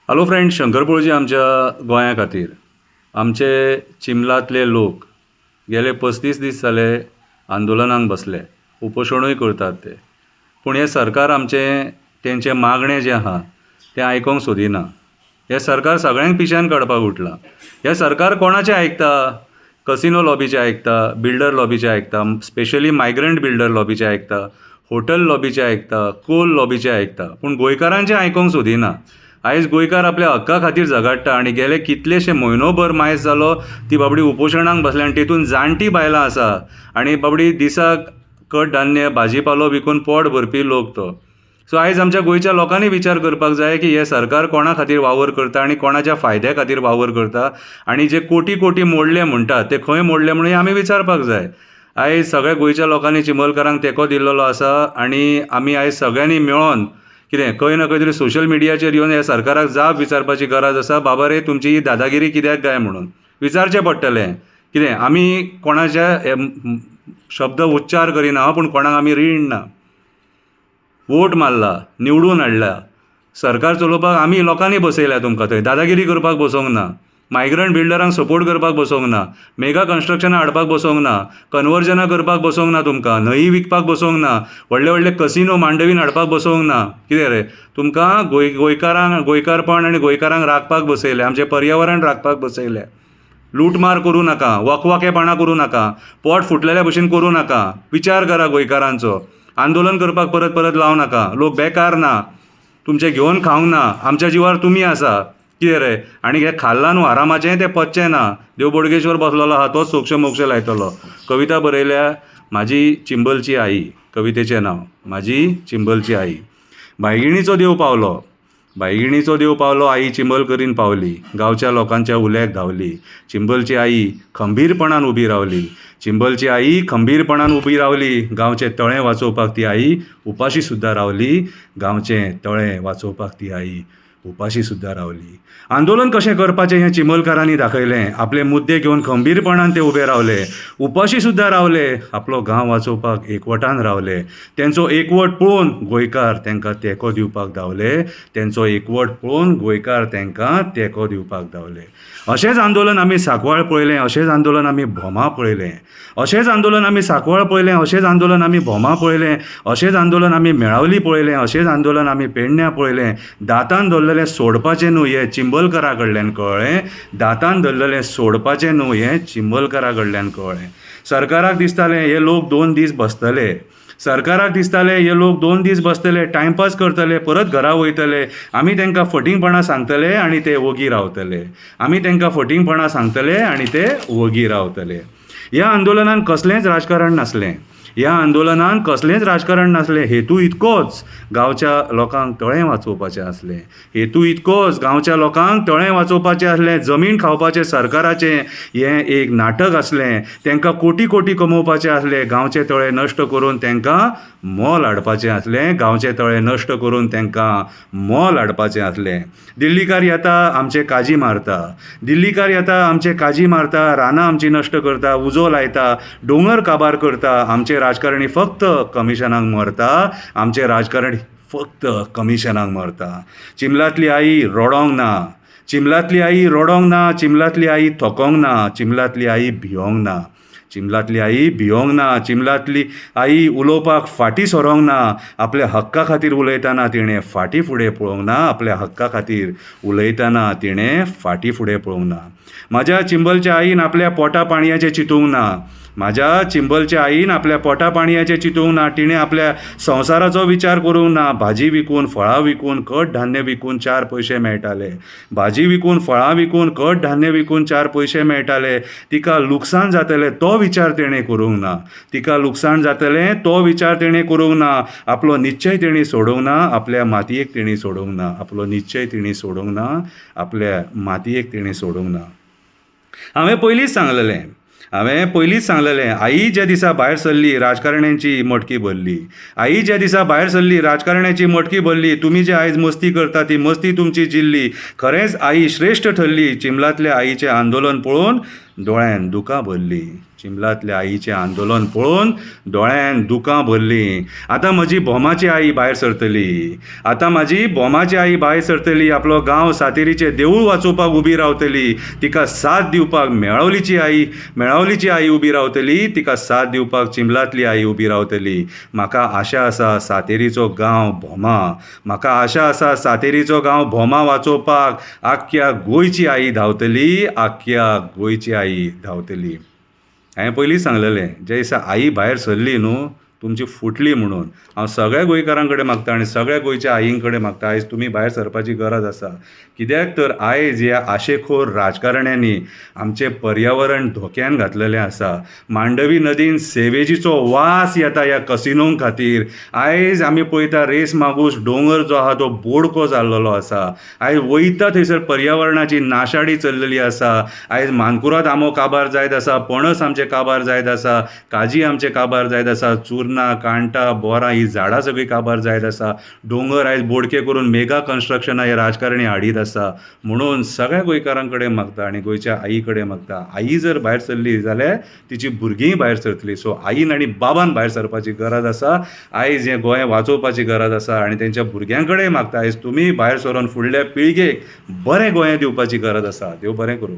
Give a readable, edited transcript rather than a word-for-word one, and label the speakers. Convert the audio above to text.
Speaker 1: Hello friend, Shankar पळजी आमच्या गोंया खातीर आमचे चिंबलातले लोक गेले 35 दीस जाले आंदोलनाक बसले, उपोशणूय करतात ते. पूण हे सरकार आमचें तेंचें मागणें जें आहा तें आयकोंक सोदिना. हे सरकार सगळ्यांक पिश्यान काडपाक उठलां. हे सरकार कोणाचें आयकता? कसिनो लॉबीचें आयकता, बिल्डर लॉबीचें आयकता, स्पेशली मायग्रंट बिल्डर लॉबीचें आयकता, हॉटेल लॉबीचें आयकता, कोल लॉबीचें आयकता, पूण गोंयकारांचें आयकोंक सोदिना. आयज गोंयकार आपल्या हक्का खातीर झगडटा आनी गेले कितलेशे म्हयनोभर मायज जालो ती बाबडी उपोशणाक बसल्या आनी तेतून जाणटी बायलां आसा आनी बाबडी दिसाक कडधान्य भाजी पालो विकून पोट भरपी लोक तो. सो आयज आमच्या गोंयच्या लोकांनी विचार करपाक जाय की हे सरकार कोणा खातीर वावर करता आनी कोणाच्या फायद्या खातीर वावर करता आनी जे कोटी कोटी मोडले म्हणटात ते खंय मोडले म्हणून आमी विचारपाक जाय. आयज सगळ्या गोंयच्या लोकांनी चिंबलकारांक तेंको दिल्लो आसा आनी आमी आयज सगळ्यांनी मेळोन कितें खंय ना खंय तरी सोशल मिडियाचेर येवन ह्या सरकाराक जाप विचारपाची गरज आसा. बाबा रे, तुमची ही दादागिरी कित्याक काय म्हणून विचारचें पडटलें. कितें आमी कोणाचे शब्द उच्चार करिना, पूण कोणाक आमी रीण ना. वोट मारला, निवडून हाडला, सरकार चलोवपाक आमी लोकांनी बसयल्या तुमकां. थंय दादागिरी करपाक बसोंक ना, मायग्रंट बिल्डरांक सपोर्ट करपाक बसोंक ना, मेगा कन्स्ट्रक्शनां हाडपाक बसोंक ना, कन्वर्जनां करपाक बसोंक ना, तुमकां न्हंयी विकपाक बसोंक ना, व्हडले व्हडले कसिनो मांडवीन हाडपाक बसोंक ना. कितें रे, तुमकां गोंयकारपण आनी गोंयकारांक राखपाक बसयले, आमचें पर्यावरण राखपाक बसयले. लूटमार करूं नाका, वकवाकेपणां करूं नाका, पोट फुटलेल्या भशेन करूं नाका. विचार करा गोंयकारांचो. आंदोलन करपाक परत परत लावं नाका. लोक बेकार ना, तुमचें घेवन खावंक ना. आमच्या जिवार तुमी आसा. कितें रे, आनी हे खाल्लां न्हू आरामाचें तें पच्चें ना. देव बोडगेश्वर बसलेलो आहा तोच सोक्ष मोक्ष लायतलो. कविता बरयल्या म्हाजी चिंबलची आई, कवितेचें नांव म्हाजी चिंबलची आई. भायगिणीचो देव पावलो, भायगिणीचो देव पावलो, आई चिंबल करीन पावली, गांवच्या लोकांच्या उल्याक धांवली. चिंबलची आई खंबीरपणान उबी रावली, चिंबलची आई खंबीरपणान उबी रावली. गांवचें तळें वाचोवपाक ती आई उपाशी सुद्दां रावली. गांवचें तळें वाचोवपाक ती आई उपाशी सुद्दां रावली. आंदोलन कशें करपाचें हें चिंबलकारांनी दाखयलें. आपले मुद्दे घेवन खंबीरपणान ते उबे रावले, उपाशी सुद्दां रावले, आपलो गांव वाचोवपाक एकवटान रावले. तेंचो एकवट पळोवन गोंयकार तेंकां तेंको दिवपाक धांवले. तेंचो एकवट पळोवन गोंयकार तेंकां तेंको दिवपाक धांवले. अशेंच आंदोलन आमी सांकवाळ पळयलें, अशेंच आंदोलन आमी भोमा पळयलें, अशेंच आंदोलन आमी सांकवाळ पळयलें, अशेंच आंदोलन आमी भोमा पळयलें, अशेंच आंदोलन आमी मेळावली पळयलें, अशेंच आंदोलन आमी पेडण्यां पळयलें. दातान धरलेलें सोडपाचें न्हू हें चिंबलकारा कडल्यान कळ्ळें. दातान धरलेलें सोडपाचें न्हू हें चिंबलकारा कडल्यान कळ्ळें. सरकाराक दिसतालें हे लोक 2 दीस बसतले, सरकाराक दिसतालें हे लोक 2 दीस बसतले, टायमपास करतले, परत घरा वयतले. आमी तांकां फटींगपणां सांगतले आनी ते वगी रावतले. आमी तांकां फटींगपणां सांगतले आनी ते वगी रावतले. ह्या आंदोलनान कसलेंच राजकारण नासलें. ह्या आंदोलनान कसलेंच राजकारण नासलें. हेतू इतकोच गांवच्या लोकांक तळें वाचोवपाचें आसलें. हेतू इतकोच गांवच्या लोकांक तळें वाचोवपाचें आसलें. जमीन खावपाचें सरकाराचें हें एक नाटक आसलें. तांकां कोटी कोटी कमोवपाचें आसलें. गांवचें तळें नश्ट करून तांकां मोल हाडपाचें आसलें. गांवचें तळें नश्ट करून तांकां मोल हाडपाचें आसलें. दिल्लीकार येता, आमचे काजी मारता. दिल्लीकार येता, आमचे काजी मारता, रानां आमची नश्ट करता, उजो लायता, दोंगर काबार करता. आमचे राजकारणी फक्त कमिशनाक मरता. आमचे राजकारणी फक्त कमिशनाक मरता. चिंबलातली आई रडोंक ना, चिंबलातली आई रडोंक ना, चिंबलातली आई थकोंक ना, चिंबलातली आई भियोंक ना, चिंबलातली आई भियोंक ना, चिंबलातली आई उलोवपाक फाटीं सरोंक ना. आपल्या हक्का खातीर उलयतना तिणें फाटीं फुडें पळोवंक ना. आपल्या हक्का खातीर उलयतना तिणें फाटीं फुडें पळोवंक ना. म्हाज्या चिंबलच्या आईन आपल्या पोटा पाणयाचें चिंतूंक ना. म्हाज्या चिंबलच्या आईन आपल्या पोटा पाणयाचें चिंतूंक ना. तिणें आपल्या संवसाराचो विचार करूंक ना. भाजी विकून, फळां विकून, कडधान्य विकून 4 पयशे मेळटाले. भाजी विकून, फळां विकून, कडधान्य विकून 4 पयशे मेळटाले. तिका लुकसाण जातलें तो विचार तेणें करूंक ना. तिका लुकसाण जातलें तो विचार तेणें करूंक ना. आपलो निश्चय तेणी सोडूंक ना. आपल्या मातयेक तेणी सोडूंक ना. आपलो निश्चय तेणी सोडूंक ना. आपल्या मातयेक तेणी सोडूंक ना. हांवें पयलींच सांगलेलें आई ज्या दिसा भायर सरली राजकारण्यांची मटकी भरली. आई ज्या दिसा भायर सरली राजकारण्याची मटकी भरली. तुमी जे आयज मस्ती करता ती मस्ती तुमची जिल्ली. खरेंच आई श्रेश्ठ ठरली. चिंबलातल्या आईचें आंदोलन पळोवन दोळ्यान दुकां भरली. चिंबलातल्या आईचें आंदोलन पळोवन दोळ्यान दुकां भरलीं. आतां म्हजी बोमाची आई भायर सरतली. आतां म्हाजी बोमाची आई भायर सरतली. आपलो गांव सातेरीचें देवूळ वाचोवपाक उबी रावतली. तिका साथ दिवपाक मेळावलीची आई उबी रावतली. तिका साथ दिवपाक चिंबलातली आई उबी रावतली. म्हाका आशा आसा सातेरीचो गांव भोमा. म्हाका आशा आसा सातेरीचो गांव भोमा वाचोवपाक आख्ख्या गोंयची आई धांवतली. आख्ख्या गोंयची आई धांवतली. हांवें पयलीं सांगलेलें, जे दिसा आई भायर सरली न्हू, तुमची फुटली म्हणून. हांव सगळ्या गोंयकारां कडेन मागता आनी सगळ्या गोंयच्या आईं कडेन मागता, आयज तुमी भायर सरपाची गरज आसा. कित्याक तर आयज ह्या आशेखोर राजकारण्यांनी आमचें पर्यावरण धोक्यान घातलेलें आसा. मांडवी नदीन सेवेजीचो वास येता ह्या कसिनो खातीर. आयज आमी पळयता रेस मागूस दोंगर जो आहा तो बोडको जाल्लो आसा. आयज वयता थंयसर पर्यावरणाची नाशाडी चल्लेली आसा. आयज मानकुराद आंबो काबार जायत आसा, पणस आमचे काबार जायत आसा, काजी आमचे काबार जायत आसा, चुरना, काण्टां, बोरां ही झाडां सगळीं काबार जायत आसा. दोंगर आयज बोडके करून मेगा कन्स्ट्रक्शनां हे राजकारणी हाडीत आसा. म्हणून सगळ्या गोंयकारां कडेन मागता आनी गोंयच्या आई कडेन मागता, आई जर भायर सरली जाल्यार तिची भुरगींय भायर सरतलीं. सो आईन आनी बाबान भायर सरपाची गरज आसा. आयज हें गोंय वाचोवपाची गरज आसा आनी तेंच्या भुरग्यां कडेन मागता, आयज तुमी भायर सरोन फुडल्या पिळगेक बरें गोंय दिवपाची गरज आसा. देव बरें करूं.